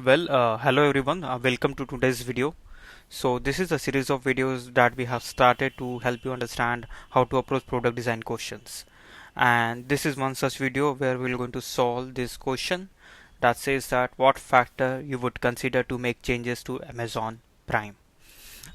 Hello everyone. Welcome to today's video. So this is a series of videos that we have started to help you understand how to approach product design questions. And this is one such video where we're going to solve this question that says that what factor you would consider to make changes to Amazon Prime.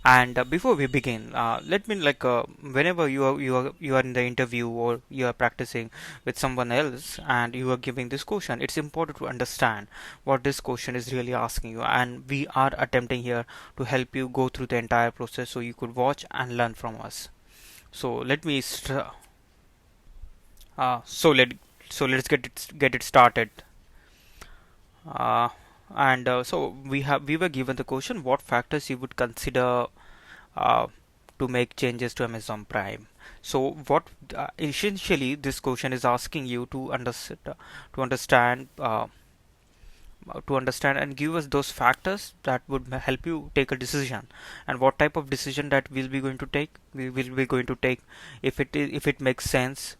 And before we begin, let me whenever you are in the interview or you are practicing with someone else and you are giving this question, it's important to understand what this question is really asking you. And we are attempting here to help you go through the entire process so you could watch and learn from us. So let me st- so let so let's get it started. Uh, and so we were given the question what factors you would consider uh, to make changes to Amazon Prime. So what essentially this question is asking you to understand to understand and give us those factors that would help you take a decision, and what type of decision that we will be going to take if it makes sense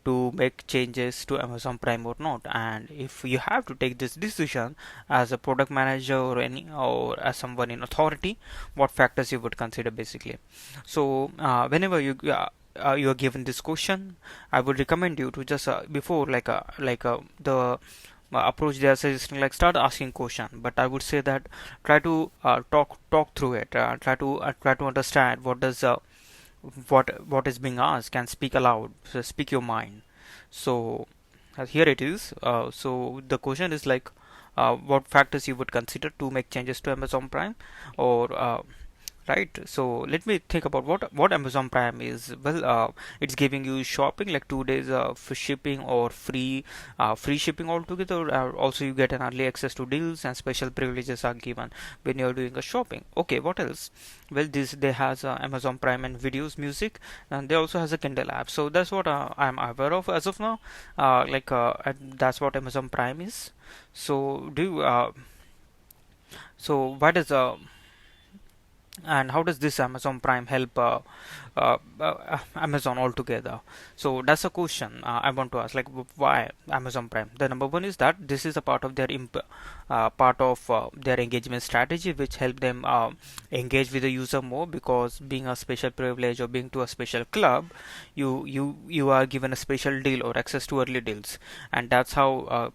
to make changes to Amazon Prime or not. And if you have to take this decision as a product manager or as someone in authority, what factors you would consider basically. So whenever you are given this question, I would recommend you to just before the approach they are suggesting, like, start asking question, but I would say that try to talk through it, try to understand what is being asked, and speak aloud, so speak your mind. So here it is. So the question is like, what factors you would consider to make changes to Amazon Prime, or right. So let me think about what Amazon Prime is. It's giving you shopping like 2 days for shipping or free shipping altogether. Also, you get an early access to deals and special privileges are given when you're doing a shopping. Okay, what else? Well, this they has Amazon Prime and videos, music, and they also has a Kindle app. So that's what I'm aware of as of now. And that's what Amazon Prime is. So do you, so what is and how does this Amazon Prime help Amazon altogether? So that's a question I want to ask. Like, why Amazon Prime? The number one is that this is a part of their engagement strategy, which help them engage with the user more, because being a special privilege or being to a special club, you are given a special deal or access to early deals, and that's how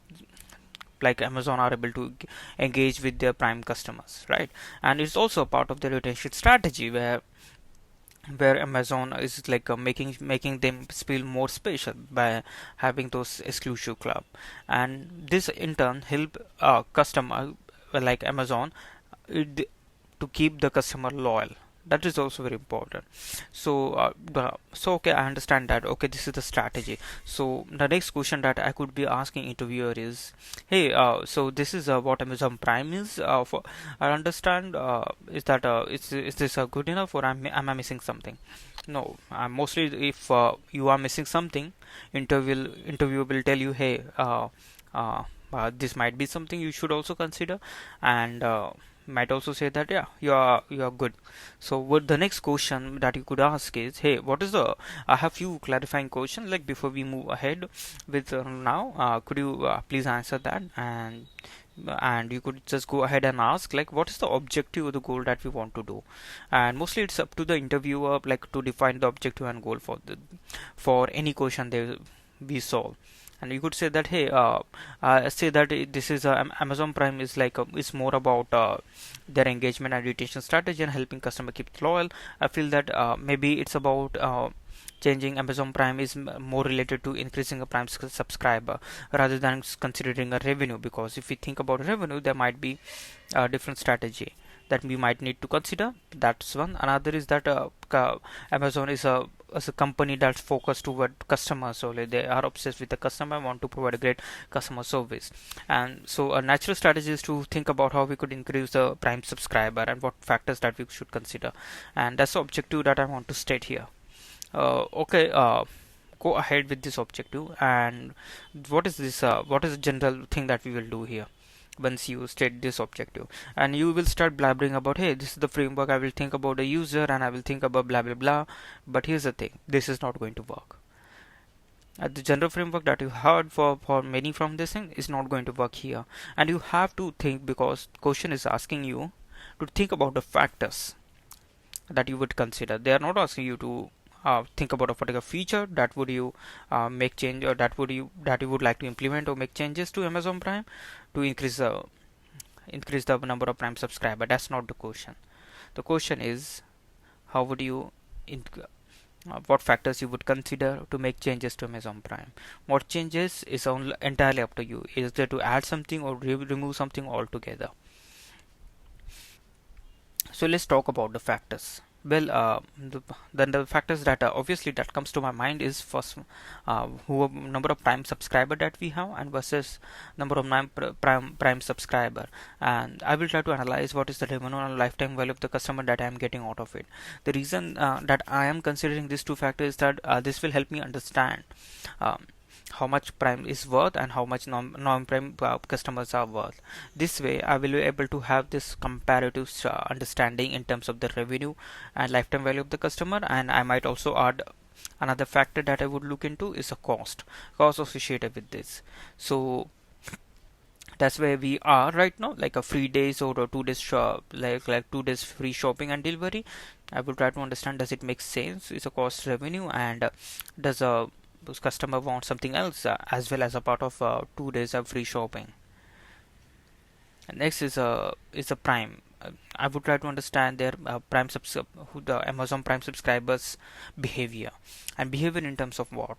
like Amazon are able to engage with their prime customers, right? And it's also a part of their retention strategy, where Amazon is like making them feel more special by having those exclusive club, and this in turn help customer like Amazon to keep the customer loyal. That is also very important. So okay, I understand that. Okay, this is the strategy. So the next question that I could be asking interviewer is, hey, so this is what Amazon Prime is. For I understand, is this good enough, or am I missing something? No, mostly if you are missing something, interview will tell you, hey, this might be something you should also consider, and might also say that, yeah, you are good. So what the next question that you could ask is, hey, what is the I have few clarifying questions, like, before we move ahead with now, could you please answer that, and you could just go ahead and ask, like, what is the objective or the goal that we want to do. And mostly it's up to the interviewer, like, to define the objective and goal for any question they we solve. And you could say that, hey, say that this is Amazon Prime is like it's more about their engagement and retention strategy and helping customer keep loyal. I feel that maybe it's about changing Amazon Prime is more related to increasing a Prime subscriber rather than considering a revenue, because if we think about revenue, there might be a different strategy that we might need to consider. That's one. Another is that Amazon is a company that's focused toward customers, so they are obsessed with the customer, want to provide a great customer service. And so a natural strategy is to think about how we could increase the Prime subscriber and what factors that we should consider, and that's the objective that I want to state here. Okay, go ahead with this objective. And what is the general thing that we will do here once you state this objective? And you will start blabbering about, hey, this is the framework, I will think about the user, and I will think about blah blah blah. But here's the thing, this is not going to work. The general framework that you heard for many from this thing is not going to work here, and you have to think, because question is asking you to think about the factors that you would consider. They are not asking you to think about a particular feature that would you make change, or that you would like to implement or make changes to Amazon Prime to increase the number of Prime subscriber. That's not the question. The question is, how would you what factors you would consider to make changes to Amazon Prime. What changes is only entirely up to you. Is there to add something or remove something altogether? So let's talk about the factors. Well, then the factors that obviously that comes to my mind is first, who number of Prime subscriber that we have, and versus number of Prime subscriber, and I will try to analyze what is the revenue and lifetime value of the customer that I am getting out of it. The reason that I am considering these two factors is that this will help me understand how much Prime is worth and how much non-Prime customers are worth. This way I will be able to have this comparative understanding in terms of the revenue and lifetime value of the customer. And I might also add another factor that I would look into is a cost associated with this. So that's where we are right now, like a free days or a 2 days like 2 days free shopping and delivery. I will try to understand, does it make sense, is a cost revenue, and does a customer want something else as well as a part of 2 days of free shopping. And next is a Prime. I would try to understand their who the Amazon Prime subscribers behavior, and behavior in terms of what.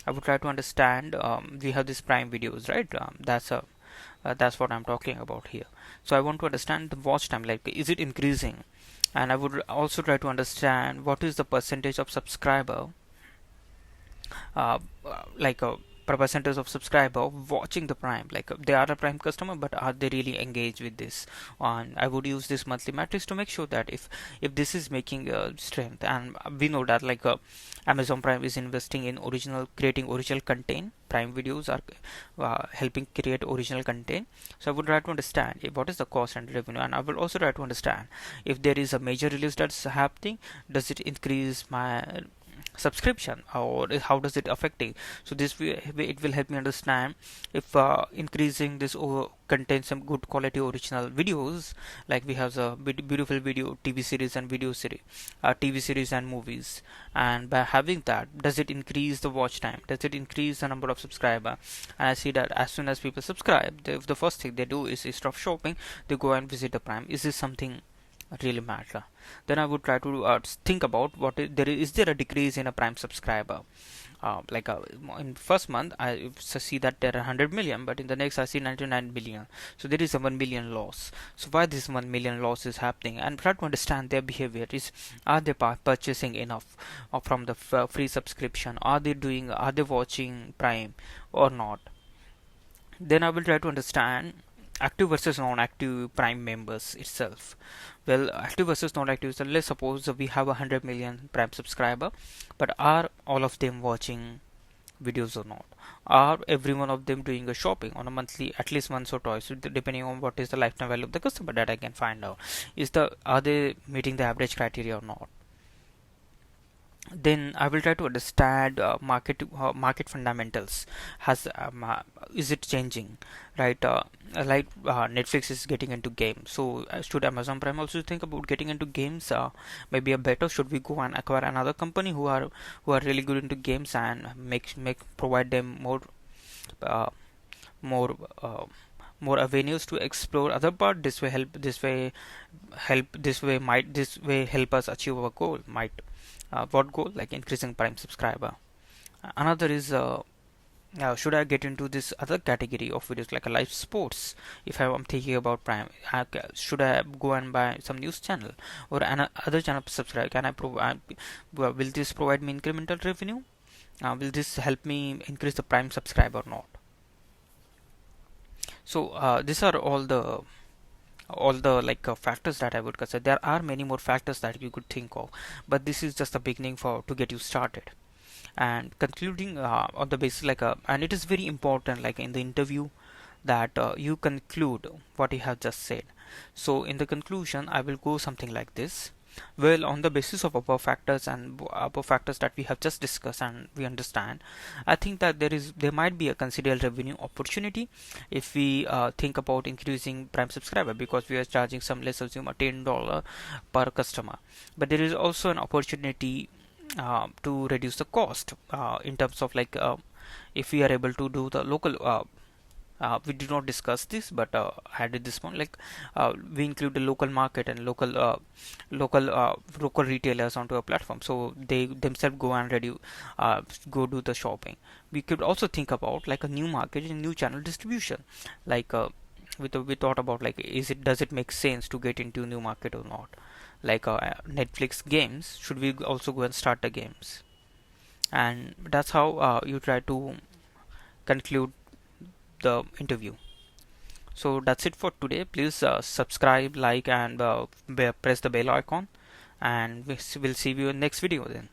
I would try to understand. We have these Prime videos, right? That's what I'm talking about here. So I want to understand the watch time, like is it increasing, and I would also try to understand what is the percentage of subscriber, like a percentage of subscriber watching the Prime, like they are a Prime customer, but are they really engaged with this? And I would use this monthly matrix to make sure that if this is making strength, and we know that like Amazon Prime is investing in creating original content. Prime videos are helping create original content. So I would try to understand what is the cost and revenue, and I will also try to understand if there is a major release that's happening, does it increase my subscription, or how does it affect it? So this way it will help me understand if increasing this contains some good quality original videos, like we have a beautiful video TV series and TV series and movies, and by having that, does it increase the watch time, does it increase the number of subscriber? And I see that as soon as people subscribe, the first thing they do is stop shopping, they go and visit the Prime. Is this something really matter? Then I would try to think about what is there a decrease in a Prime subscriber? Like in first month I see that there are 100 million, but in the next I see 99 million. So there is a 1 million loss. So why this 1 million loss is happening? And try to understand their behavior. Are they purchasing enough from the free subscription? Are they watching Prime or not? Then I will try to understand active versus non-active Prime members itself. Well, active versus non-active. So let's suppose we have 100 million Prime subscriber, but are all of them watching videos or not? Are every one of them doing a shopping on a monthly, at least once or twice, depending on what is the lifetime value of the customer that I can find out? Are they meeting the average criteria or not? Then I will try to understand market fundamentals. Is it changing, right? Netflix is getting into games, so should Amazon Prime also think about getting into games? Maybe a better, should we go and acquire another company who are really good into games and provide them uh, more more avenues to explore other part? This way help us achieve our goal. Might What goal? Like increasing Prime subscriber. Another is should I get into this other category of videos like a live sports? If I'm thinking about Prime, should I go and buy some news channel or other channel subscribe? Can I provide? Will this provide me incremental revenue? Will this help me increase the Prime subscriber or not? So these are all the factors that I would consider. There are many more factors that you could think of, but this is just the beginning to get you started. And concluding on the basis and it is very important, like in the interview, that you conclude what you have just said. So in the conclusion I will go something like this. Well, on the basis of above factors and above factors that we have just discussed and we understand, I think that there might be a considerable revenue opportunity if we think about increasing Prime subscriber, because we are charging some, let's assume, a $10 per customer. But there is also an opportunity to reduce the cost in terms of like if we are able to do the local we did not discuss this, but I added this one, like we include the local market and local retailers onto a platform, so they themselves go and go do the shopping. We could also think about like a new market and new channel distribution, like we thought about like, does it make sense to get into new market or not? Like Netflix games, should we also go and start the games? And that's how you try to conclude the interview. So that's it for today. Please subscribe, like, and press the bell icon, and we'll see you in next video then.